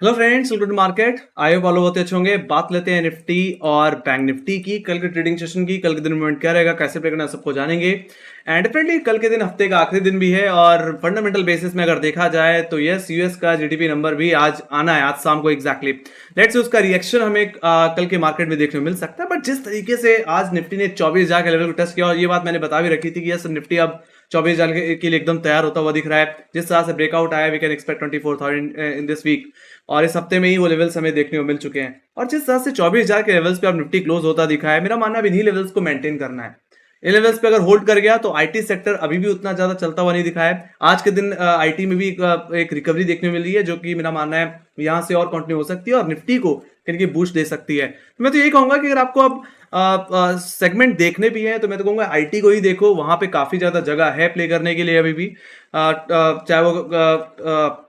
Hello friends, welcome to market. I hope all बहुत अच्छे होंगे। बात लेते हैं निफ्टी और बैंक निफ्टी की, कल के ट्रेडिंग सेशन की। कल के दिन मूवमेंट क्या रहेगा, कैसे प्ले करना, सबको जानेंगे। एंड डेफिनेटली कल के दिन हफ्ते का आखिरी दिन भी है और फंडामेंटल बेसिस में अगर देखा जाए तो यस, यूएस का जीडीपी नंबर भी आज आना है, आज शाम को एग्जैक्टली। लेट्स से उसका रिएक्शन हमें कल के मार्केट में देखने को मिल सकता है। बट जिस तरीके से आज निफ्टी ने 24,000 के लेवल को टच किया, और ये बात मैंने बता भी रखी थी कि यस, निफ्टी अब 24,000 के लिए एकदम तैयार होता हुआ दिख रहा है। जिस तरह से ब्रेकआउट आया, we can expect 24,000 in this week. और इस हफ्ते में ही वो लेवल्स हमें देखने को मिल चुके हैं। और जिस तरह से 24,000 के लेवल्स पे अब निफ्टी क्लोज होता दिखा है, मेरा मानना है इन्हीं लेवल्स को मेंटेन करना है। इन लेवल्स पे अगर होल्ड कर गया तो आईटी सेक्टर अभी भी उतना ज्यादा चलता हुआ नहीं दिखा है। आज के दिन आईटी में भी एक रिकवरी देखने को मिली है, जो कि मेरा मानना है यहां से और कंटिन्यू हो सकती है और निफ्टी को कहीं की बूस्ट दे सकती है। तो मैं तो यही कहूंगा कि अगर आपको अब सेगमेंट देखने भी है तो मैं तो कहूंगा आईटी को ही देखो। वहां पे काफी ज्यादा जगह है प्ले करने के लिए अभी भी। चाहे वो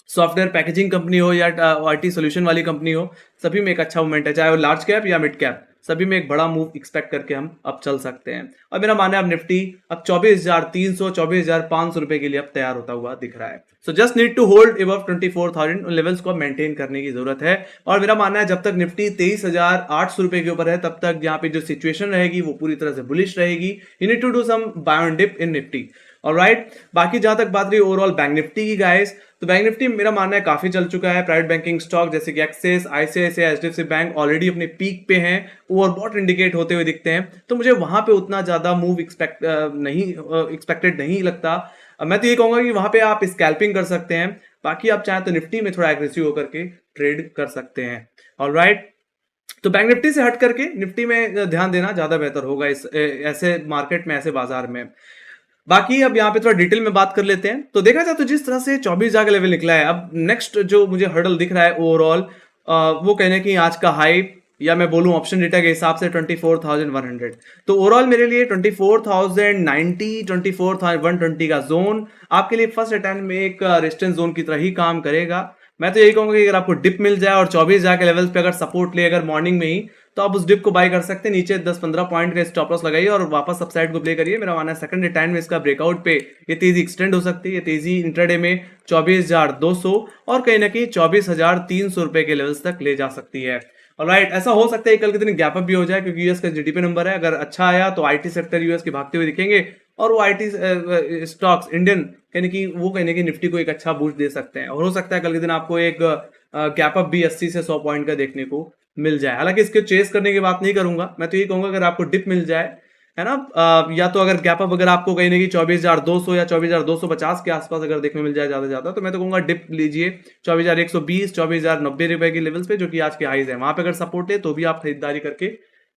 सॉफ्टवेयर पैकेजिंग कंपनी हो या आईटी सोल्यूशन वाली कंपनी हो, सभी में एक अच्छा मूवमेंट है। चाहे वो लार्ज कैप या मिड कैप, सभी में एक बड़ा मूव एक्सपेक्ट करके हम अब चल सकते हैं। और मेरा मानना है अब निफ्टी अब 24,300 24,500 रुपए के लिए अब तैयार होता हुआ दिख रहा है। So just need to hold above 24,000 levels को मेंटेन करने की जरूरत है। और मेरा मानना है जब तक निफ्टी 23,800 रुपए के ऊपर है, तब तक यहाँ पे जो सिचुएशन रहेगी वो पूरी तरह से बुलिश रहेगी। You need to do some buy and dip in Nifty. Alright, बाकी जहां तक बात रही ओवरऑल बैंक निफ्टी की गाइस, तो बैंक निफ्टी मेरा मानना है काफी चल चुका है। प्राइवेट बैंकिंग स्टॉक जैसे कि axis, ICICI, HDFC bank already अपने पीक पे हैं, ओवरबॉट इंडिकेट होते हुए दिखते हैं। तो मुझे वहां पे उतना ज्यादा मूव एक्सपेक्टेड नहीं लगता। मैं तो ये कहूंगा कि वहां पे आप स्कैल्पिंग कर सकते हैं। बाकी आप चाहें तो निफ्टी में थोड़ा एग्रेसिव होकर के ट्रेड कर सकते हैं। ऑलराइट, तो बैंक निफ्टी से हट करके निफ्टी में ध्यान देना ज्यादा बेहतर होगा इस ऐसे मार्केट में, ऐसे बाजार में। बाकी अब यहाँ पे थोड़ा डिटेल में बात कर लेते हैं। तो देखा जाए तो जिस तरह से 24,000 का लेवल निकला है, अब नेक्स्ट जो मुझे हर्डल दिख रहा है ओवरऑल, वो कहने की आज का हाई, या मैं बोलूं ऑप्शन डेटा के हिसाब से 24,100। तो ओवरऑल मेरे लिए 24,090 24,120 का जोन आपके लिए फर्स्ट अटेम्प्ट में एक रेजिस्टेंस जोन की तरह ही काम करेगा। मैं तो यही कहूंगा कि अगर आपको डिप मिल जाए और 24,000 के लेवल्स पे अगर सपोर्ट ले अगर मॉर्निंग में ही, तो आप उस डिप को बाय कर सकते हैं। नीचे 10-15 पॉइंट का स्टॉप लॉस लगाइए और वापस अपसाइड को प्ले करिए। मेरा मानना है सेकंड टाइम में इसका ब्रेकआउट पे ये तेजी एक्सटेंड हो सकती है। ये तेजी इंट्राडे में 24,200 और कहीं ना कहीं 24,300 रुपए के लेवल्स तक ले जा सकती है। ऑलराइट, ऐसा हो सकता है कल के दिन गैप अप भी हो जाए, क्योंकि यूएस का जीडीपी नंबर है। अगर अच्छा आया तो आईटी सेक्टर यूएस के भागते हुए दिखेंगे, और वो आईटी स्टॉक्स इंडियन कहने की निफ्टी को एक अच्छा बूस्ट दे सकते हैं। और हो सकता है कल के दिन आपको एक गैप अप भी 80 से 100 पॉइंट का देखने को मिल जाए। हालांकि इसके चेस करने की बात नहीं करूंगा, मैं तो ये कहूंगा अगर आपको डिप मिल जाए, है ना, या तो अगर गैप अप अगर आपको कहीं ना कहीं 24,200 या 24,250 के आसपास अगर देखने मिल जाए ज्यादा ज्यादा, तो मैं तो कहूंगा डिप लीजिए 24,120 24,090 रुपए के लेवल्स पे, जो कि आज के हाईज है। वहां पे अगर सपोर्ट है तो भी आप खरीदारी करके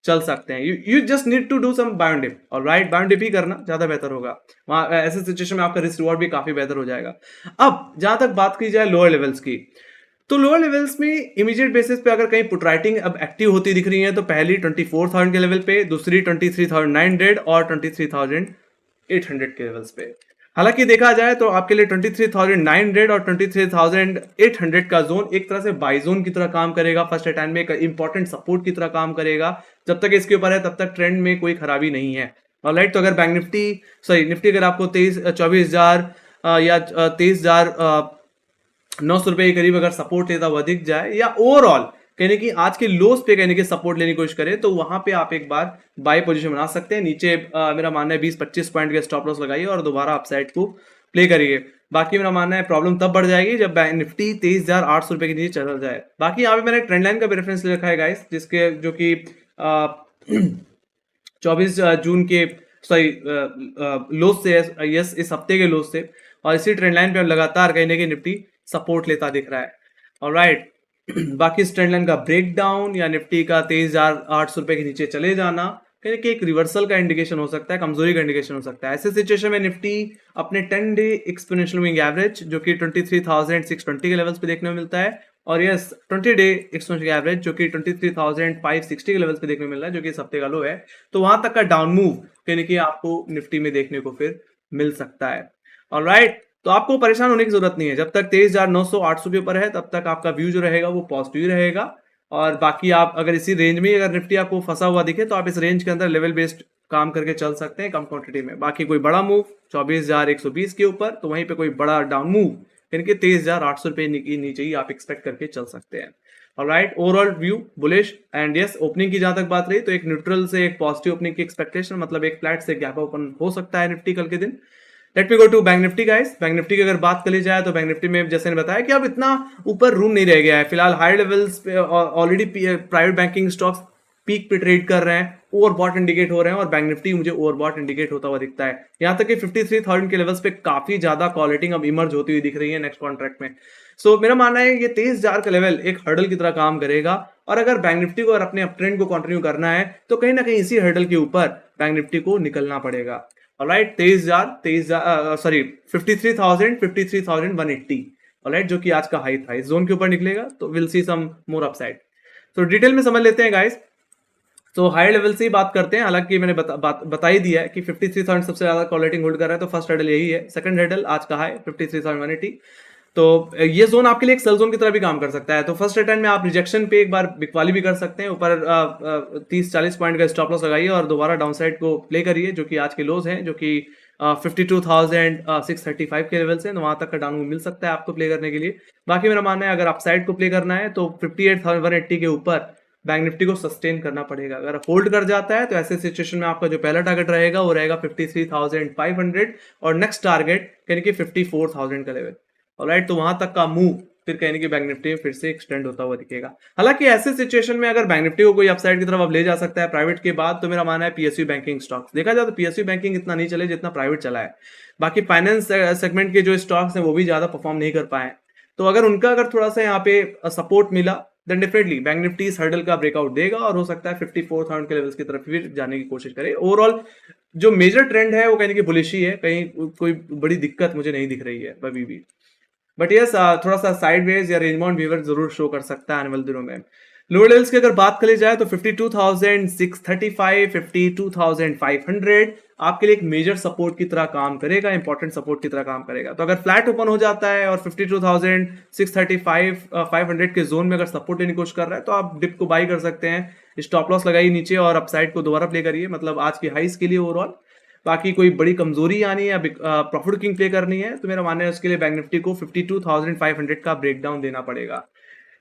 चल सकते हैं। You just need to do some buy and dip. Alright, buy and dip ही करना ज्यादा बेहतर होगा। वहां ऐसे सिचुएशन में आपका रिस्क रिवॉर्ड भी काफी बेहतर हो जाएगा। अब जहां तक बात की जाए लोअर लेवल्स की, तो लोअर लेवल्स में इमीडिएट बेसिस पे अगर कहीं पुट राइटिंग अब एक्टिव होती दिख रही है, तो पहली 24,000 के लेवल पे, दूसरी 23,900 और 23,800 के लेवल्स पे। हालांकि देखा जाए तो आपके लिए 23,900 और 23,800 का जोन एक तरह से बाई जोन की तरह काम करेगा। फर्स्ट अटैम्प्ट में एक इंपॉर्टेंट सपोर्ट की तरह काम करेगा। जब तक इसके ऊपर है तब तक ट्रेंड में कोई खराबी नहीं है। ऑलराइट, तो अगर बैंक निफ्टी निफ्टी अगर आपको 24,000 या 23,900 रुपए के करीब अगर सपोर्ट लेता हुआ दिख जाए, या ओवरऑल कहने की आज के लोस पे कहने के सपोर्ट लेने की कोशिश करें, तो वहां पे आप एक बार बाय पोजीशन बना सकते हैं। नीचे मेरा मानना है 20-25 पॉइंट के स्टॉप लॉस लगाइए और दोबारा अपसाइड को प्ले करिए। बाकी मेरा मानना है प्रॉब्लम तब बढ़ जाएगी जब निफ्टी 23,800 रुपए के नीचे चला जाए। बाकी यहाँ पे मैंने ट्रेंड लाइन का भी रेफरेंस ले रखा है गाइस, जिसके जो कि 24 जून के लोस से, यस इस हफ्ते के लोस से, और इसी ट्रेंड लाइन पे हम लगातार कहीं ना कहीं निफ्टी सपोर्ट लेता दिख रहा है। ऑलराइट, बाकी इस ट्रेंड लाइन का ब्रेक डाउन या निफ्टी का 23,800 रुपए के नीचे चले जाना कहीं कि एक रिवर्सल का इंडिकेशन हो सकता है, कमजोरी का इंडिकेशन हो सकता है। ऐसे सिचुएशन में निफ्टी अपने 10 डे एक्सपोनेंशियल मूविंग एवरेज जो कि 23,620 के लेवल्स पे देखने को मिलता है, और यस 20 डे एक्सपोनेंशियल एवरेज जो कि 23,560 के लेवल्स पे देखने को मिल रहा है, जो कि इस हफ्ते का लो है। तो वहां तक का डाउन मूव कहीं कि आपको निफ्टी में देखने को फिर मिल सकता है। ऑलराइट, तो आपको परेशान होने की जरूरत नहीं है। जब तक 23,900-800 के ऊपर है तब तक आपका व्यू जो रहेगा वो पॉजिटिव रहेगा। और बाकी आप अगर इसी रेंज में अगर निफ्टी आपको फंसा हुआ दिखे, तो आप इस रेंज के अंदर लेवल बेस्ड काम करके चल सकते हैं कम क्वांटिटी में। बाकी कोई बड़ा मूव 24,120 के ऊपर, तो वहीं पे कोई बड़ा डाउन मूव यानी कि 23,800 रुपए नीचे ही आप एक्सपेक्ट करके चल सकते हैं। Alright, overall view bullish and yes, opening की जहां तक बात रही तो एक न्यूट्रल से एक पॉजिटिव ओपनिंग की एक्सपेक्टेशन, मतलब एक फ्लैट से गैप ओपन हो सकता है निफ्टी कल के दिन। Let me go to bank Nifty guys. Bank Nifty की अगर बात कर ली जाए तो बैंक निफ्टी में जैसे मैंने बताया कि अब इतना ऊपर रूम नहीं रह गया है फिलहाल। हाई लेवल्स पे already private banking stocks peak पे ट्रेड कर रहे हैं, ओवरबॉट इंडिकेट हो रहे हैं, और बैंक निफ्टी मुझे ओवरबॉट इंडिकेट होता हुआ दिखता है। यहां तक कि 53,000 के लेवल्स पे काफी ज्यादा क्वालिटी अब इमर्ज होती हुई दिख रही है नेक्स्ट कॉन्ट्रैक्ट में। सो मेरा मानना है ये 23,000 का लेवल एक हर्डल की तरह काम करेगा, और अगर बैंक निफ्टी को और अपने अप ट्रेंड को कंटिन्यू करना है तो कहीं ना कहीं इसी हर्डल के ऊपर बैंक निफ्टी को निकलना पड़ेगा। ऑलराइट, 23,000 सॉरी 53,000 53,180, ऑलराइट, जो कि आज का हाई था, इस जोन के ऊपर निकलेगा तो will see some more upside. तो डिटेल में समझ लेते हैं गाइस। तो हाई लेवल से ही बात करते हैं, हालांकि मैंने बता ही दिया है कि 53,000 सबसे ज्यादा क्वालिटी होल्ड कर रहा है, तो फर्स्ट हेडल यही है। सेकंड हेडल आज का हाई 53,180, तो ये जोन आपके लिए एक सेल जोन की तरह भी काम कर सकता है। तो फर्स्ट अटेम्प्ट में आप रिजेक्शन पे एक बार बिकवाली भी कर सकते हैं, ऊपर 30-40 पॉइंट का स्टॉप लॉस लगाइए और दोबारा डाउन साइड को प्ले करिए, जो कि आज के लोज हैं, जो कि 52,635 के लेवल से वहां तक का डाउन मिल सकता है आपको प्ले करने के लिए। बाकी मेरा मानना है अगर अपसाइड को प्ले करना है तो 58,180 के ऊपर बैंक निफ्टी को सस्टेन करना पड़ेगा। अगर होल्ड कर जाता है तो ऐसे सिचुएशन में आपका जो पहला टारगेट रहेगा वो रहेगा 53,500, और नेक्स्ट टारगेट यानी कि 54,000 का लेवल। ऑलराइट, तो वहां तक का मूव फिर कहने की बैंक निफ्टी में फिर से एक्सटेंड होता हुआ दिखेगा। हालांकि ऐसे सिचुएशन में अगर बैंक निफ्टी को कोई अपसाइड की तरफ अब ले जा सकता है प्राइवेट के बाद, तो मेरा मानना है पीएसयू बैंकिंग स्टॉक्स। देखा जाए तो पीएसयू बैंकिंग इतना नहीं चले जितना प्राइवेट चला है। बाकी फाइनेंस सेगमेंट के जो स्टॉक्स हैं वो भी ज्यादा परफॉर्म नहीं कर पाए, तो अगर उनका अगर थोड़ा सा यहाँ पे सपोर्ट मिला देन डेफिनेटली बैंक निफ्टी इस हर्डल का ब्रेकआउट देगा और हो सकता है 54,000 के लेवल्स की तरफ फिर जाने की कोशिश करे। ओवरऑल जो मेजर ट्रेंड है वो कहने की बुलिश ही है, कहीं कोई बड़ी दिक्कत मुझे नहीं दिख रही है अभी भी। बट यस, थोड़ा सा साइडवेज या रेंज बाउंड बिहेवियर जरूर शो कर सकता है आने वाले दिनों में। लोअर लेवल्स की अगर बात करी जाए तो 52,635, 52,500 आपके लिए एक मेजर सपोर्ट की तरह काम करेगा, इंपॉर्टेंट सपोर्ट की तरह काम करेगा। तो अगर फ्लैट ओपन हो जाता है और 52,635 500 के जोन में अगर सपोर्ट लेने की कोशिश कर रहा है तो आप डिप को बाई कर सकते हैं, स्टॉप लॉस लगाइए नीचे और अपसाइड को दोबारा प्ले करिए, मतलब आज की हाइस के लिए ओवरऑल। बाकी कोई बड़ी कमजोरी आनी है या प्रॉफिट किंग प्ले करनी है तो मेरा मानना है उसके लिए बैंक निफ्टी को 52,500 का ब्रेकडाउन देना पड़ेगा।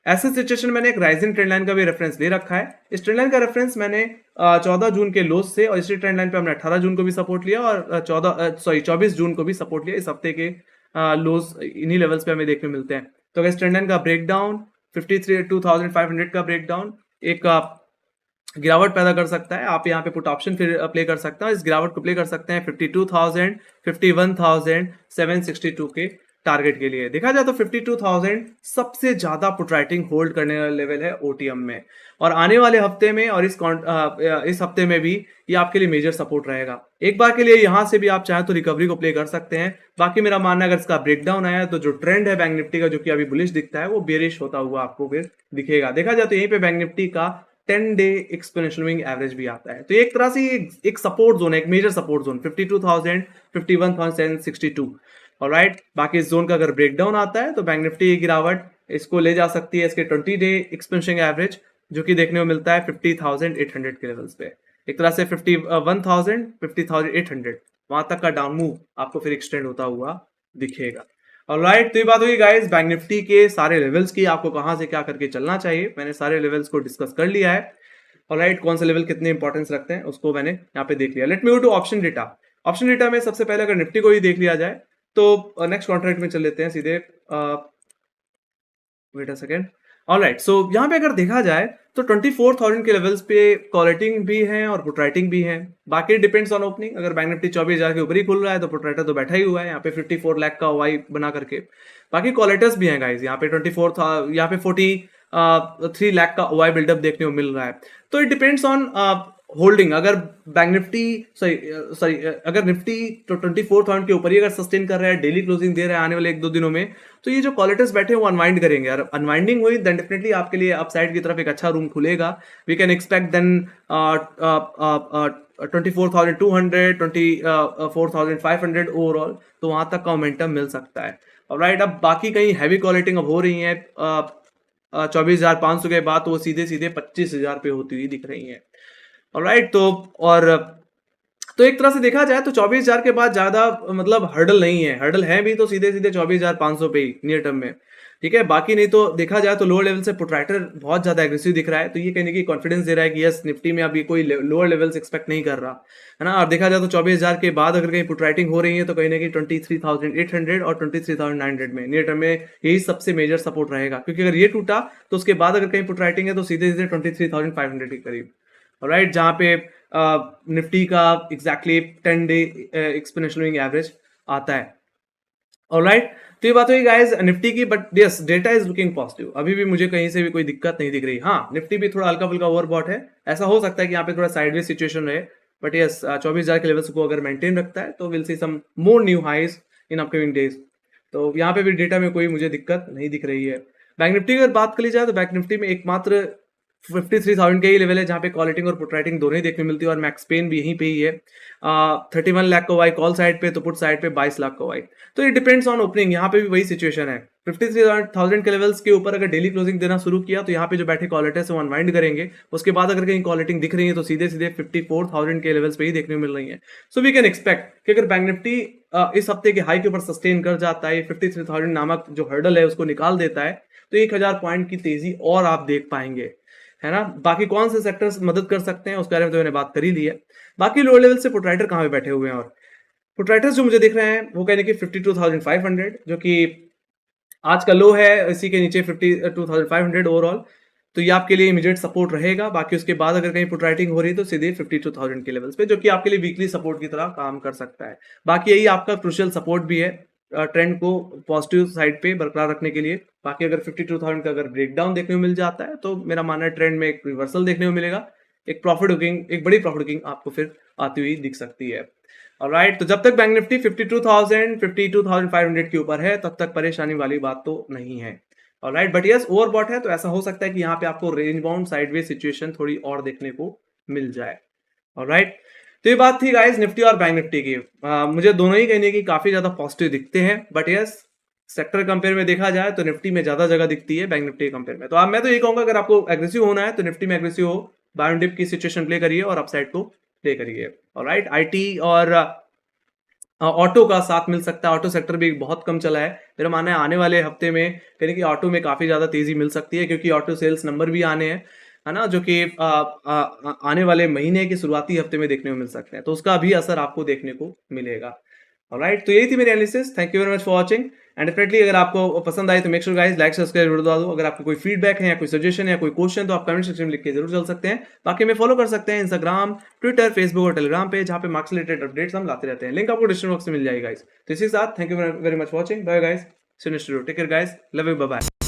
ऐसे सिचुएशन मैंने एक राइजिंग ट्रेंड लाइन का भी रेफरेंस ले रखा है। इस ट्रेंड लाइन का रेफरेंस मैंने 14 जून के लोज से, और इसी ट्रेंड लाइन पे हमने 18 जून को भी सपोर्ट लिया और 24 जून को भी सपोर्ट लिया। इस हफ्ते के लोज इन्हीं लेवल्स पे हमें देखने मिलते हैं। तो अगर इस ट्रेंड लाइन का ब्रेकडाउन 53,500 का ब्रेकडाउन एक गिरावट पैदा कर सकता है, आप यहाँ पे पुट ऑप्शन फिर प्ले कर सकते हैं। इस गिरावट को प्ले कर सकते हैं 52,000 51,762 के टारगेट के लिए। देखा जाए तो 52,000 सबसे ज्यादा पुट राइटिंग होल्ड करने वाला लेवल है ओटीएम में, और आने वाले हफ्ते में और इस हफ्ते में भी ये आपके लिए मेजर सपोर्ट रहेगा। एक बार के लिए यहाँ से भी आप चाहें तो रिकवरी को प्ले कर सकते हैं। बाकी मेरा मानना है अगर इसका ब्रेकडाउन आया तो जो ट्रेंड है बैंक निफ्टी का जो कि अभी बुलिश दिखता है वो बेरिश होता हुआ आपको फिर दिखेगा। देखा जाए तो यहीं पे बैंक निफ्टी का 10 डे एक्सपोनेंशियल मूविंग एवरेज भी आता है, तो एक तरह से एक सपोर्ट जोन है, एक मेजर सपोर्ट जोन 52,000 51,762। ऑलराइट, बाकी इस जोन का अगर ब्रेकडाउन आता है तो बैंक निफ्टी की गिरावट इसको ले जा सकती है इसके 20 डे एक्सपोनेंशियल एवरेज, जो कि देखने को मिलता है 50,800 के लेवल्स पे। एक तरह से 51,000 50,800 वहां तक का डाउन मूव आपको फिर एक्सटेंड होता हुआ दिखेगा। ऑलराइट, तो ये बात हुई गाइस बैंक निफ्टी के सारे लेवल्स की, आपको कहां से क्या करके चलना चाहिए। मैंने सारे लेवल्स को डिस्कस कर लिया है। ऑलराइट, कौन से लेवल कितने इंपॉर्टेंस रखते हैं उसको मैंने यहाँ पे देख लिया। Let me go to option data. Option data में सबसे पहले अगर निफ्टी को ही देख लिया जाए तो नेक्स्ट कॉन्ट्रैक्ट में चल लेते हैं सीधे। Wait a second. Alright, so यहाँ पे अगर देखा जाए तो 24,000 के लेवल्स पे कॉलेटिंग भी है और पुट राइटिंग भी है। बाकी डिपेंड्स ऑन ओपनिंग, अगर बैंक निफ्टी 24,000 के ऊपर ही खुल रहा है तो पुट राइटर तो बैठा ही हुआ है यहाँ पे 54 लाख का वाई बना करके। बाकी कॉलेटर्स भी हैं गाइस, यहाँ पे 43 लाख का वाई बिल्डअप देखने को मिल रहा है। तो इट डिपेंड्स ऑन होल्डिंग। अगर बैंक निफ्टी सॉरी अगर निफ्टी तो 24,000 के ऊपर ही अगर सस्टेन कर रहा है, डेली क्लोजिंग दे रहा है आने वाले 1-2 दिनों में, तो ये जो कॉलेटर्स बैठे हैं वो अनवाइंड करेंगे। और अनवाइंडिंग हुई देन डेफिनेटली आपके लिए अपसाइड की तरफ एक अच्छा रूम खुलेगा। We can expect then 24,200 24,500 overall, तो वहां तक का मोमेंटम मिल सकता है। ऑलराइट, अब बाकी कहीं हैवी कॉलेटिंग अब हो रही है 24,500 के बाद, तो वो सीधे सीधे 25,000 पे होती हुई दिख रही है। ऑलराइट, तो और तो एक तरह से देखा जाए तो 24,000 के बाद ज़्यादा मतलब हर्डल नहीं है। हर्डल है भी तो सीधे-सीधे 24,500 पे ही नियर टर्म में, ठीक है? बाकी नहीं तो देखा जाए तो लोअर लेवल से प्रोट्रैक्टर बहुत ज़्यादा एग्रेसिव दिख रहा है, तो ये कहने की कॉन्फिडेंस दे रहा है कि यस निफ्टी में अभी कोई लोअर लेवल्स एक्सपेक्ट नहीं कर रहा, है ना? और देखा जाए तो 24,000 के बाद अगर कहीं प्रोट्रैक्टिंग हो रही है तो कहीं न कहीं 23,800 और 23,900 में नियर टर्म में यही सबसे मेजर सपोर्ट रहेगा, क्योंकि अगर ये टूटा तो उसके बाद अगर कहीं प्रोट्रैक्टिंग है तो सीधे-सीधे 23,500 के करीब, ऑलराइट? जहाँ पे निफ्टी का exactly 10 day exponential moving average आता है, ऑलराइट? तो ये बात हुई गाइस निफ्टी की, but yes data is looking positive. अभी भी मुझे कहीं से भी कोई दिक्कत नहीं दिख रही। हाँ, निफ्टी भी थोड़ा हल्का फुल्का ओवरबॉट है, ऐसा हो सकता है कि यहाँ पे थोड़ा साइडवेज सिचुएशन रहे, बट यस 24,000 के लेवल्स को अगर मेंटेन रखता है तो will see some more new highs in upcoming days. तो यहाँ पे भी डेटा में कोई मुझे दिक्कत नहीं दिख रही है। बैंक निफ्टी की अगर बात कर ली जाए तो बैंक निफ्टी में एकमात्र 53,000 का ही लेवल है जहाँ पे कॉलिटिंग और प्रोट्रैक्टिंग दोनों ही देखने मिलती है, और मैक्स पेन भी यहीं पे ही है। 31 लाख का वाई कॉल साइड पे, तो पुट साइड पे 22 लाख का वाई। तो ये डिपेंड्स ऑन ओपनिंग, यहाँ पे भी वही सिचुएशन है। 53,000 के लेवल्स के ऊपर अगर डेली क्लोजिंग देना शुरू किया तो यहाँ पे जो बैठे कॉलेटर्स वो अनवाइंड करेंगे। उसके बाद अगर कहीं कॉलेटिंग दिख रही है तो सीधे सीधे 54,000 के लेवल्स पे ही देखने को मिल रही है। सो वी कैन एक्सपेक्ट कि अगर बैंक निफ्टी इस हफ्ते के हाई के ऊपर सस्टेन कर जाता है, 53,000 नामक जो हर्डल है उसको निकाल देता है, तो 1,000 पॉइंट की तेजी और आप देख पाएंगे, है ना? बाकी कौन से सेक्टर्स मदद कर सकते हैं उसके बारे में तो मैंने बात कर ही ली है। बाकी लोअर लेवल से प्रोट्राइटर कहाँ पे बैठे हुए हैं, और प्रोट्राइटर्स जो मुझे दिख रहे हैं वो कहने की 52,500 जो कि आज का लो है, इसी के नीचे 52,500 ओवरऑल। तो ये आपके लिए इमीडिएट सपोर्ट रहेगा। बाकी उसके बाद अगर कहीं प्रोट्राइटिंग हो रही है तो सीधे 52,000 के लेवल्स पे, जो कि आपके लिए वीकली सपोर्ट की तरह काम कर सकता है। बाकी यही आपका क्रूशियल सपोर्ट भी है ट्रेंड को पॉजिटिव साइड पे बरकरार रखने के लिए। बाकी अगर 52,000 का अगर ब्रेकडाउन देखने को मिल जाता है तो मेरा मानना है ट्रेंड में एक रिवर्सल देखने को मिलेगा, एक प्रॉफिट बुकिंग, एक बड़ी प्रॉफिट बुकिंग आपको फिर आती हुई दिख सकती है। ऑलराइट, तो जब तक बैंक निफ्टी 52,000 52,500 के ऊपर है तब तक परेशानी वाली बात तो नहीं है। ऑलराइट, बट यस ओवरबॉट है तो ऐसा हो सकता है कि यहाँ पे आपको रेंज बाउंड साइडवेज सिचुएशन थोड़ी और देखने को मिल जाए। ऑलराइट, तो ये बात थी गाइस निफ्टी और बैंक निफ्टी की। मुझे दोनों ही कहने की काफी ज्यादा पॉजिटिव दिखते हैं, बट यस सेक्टर कंपेयर में देखा जाए तो निफ्टी में ज्यादा जगह दिखती है बैंक निफ्टी के कंपेयर में। तो अब मैं तो ये कहूंगा अगर आपको एग्रेसिव होना है तो निफ्टी में एग्रेसिव हो, बाय डिप की सिचुएशन प्ले करिए और अपसाइड को प्ले करिए। ऑलराइट, आईटी और ऑटो का साथ मिल सकता है। ऑटो सेक्टर भी बहुत कम चला है, मेरा मानना है आने वाले हफ्ते में कहीं कि ऑटो में काफी ज्यादा तेजी मिल सकती है, क्योंकि ऑटो सेल्स नंबर भी आने हैं, है ना, जो कि आने वाले महीने के शुरुआती हफ्ते में देखने को मिल सकते हैं, तो उसका भी असर आपको देखने को मिलेगा। ऑलराइट, तो यही थी मेरी analysis. Thank you very much for watching, and definitely अगर आपको पसंद आई तो make sure guys like subscribe जरूर डाल दो। अगर आपको कोई फीडबैक है या कोई सजेशन है या कोई क्वेश्चन तो आप कमेंट सेक्शन में लिख के जरूर चल सकते हैं। बाकी हमें फॉलो कर सकते हैं इंस्टाग्राम, ट्विटर, फेसबुक और टेलीग्राम पे, जहाँ पे मार्क्स रिलेटेड अपडेट्स हम लाते रहते हैं। लिंक आपको डिस्क्रिप्शन बॉक्स में मिल जाएगा गाइस। तो इसी के साथ thank you very much watching, bye guys, take care guys, love you, bye bye.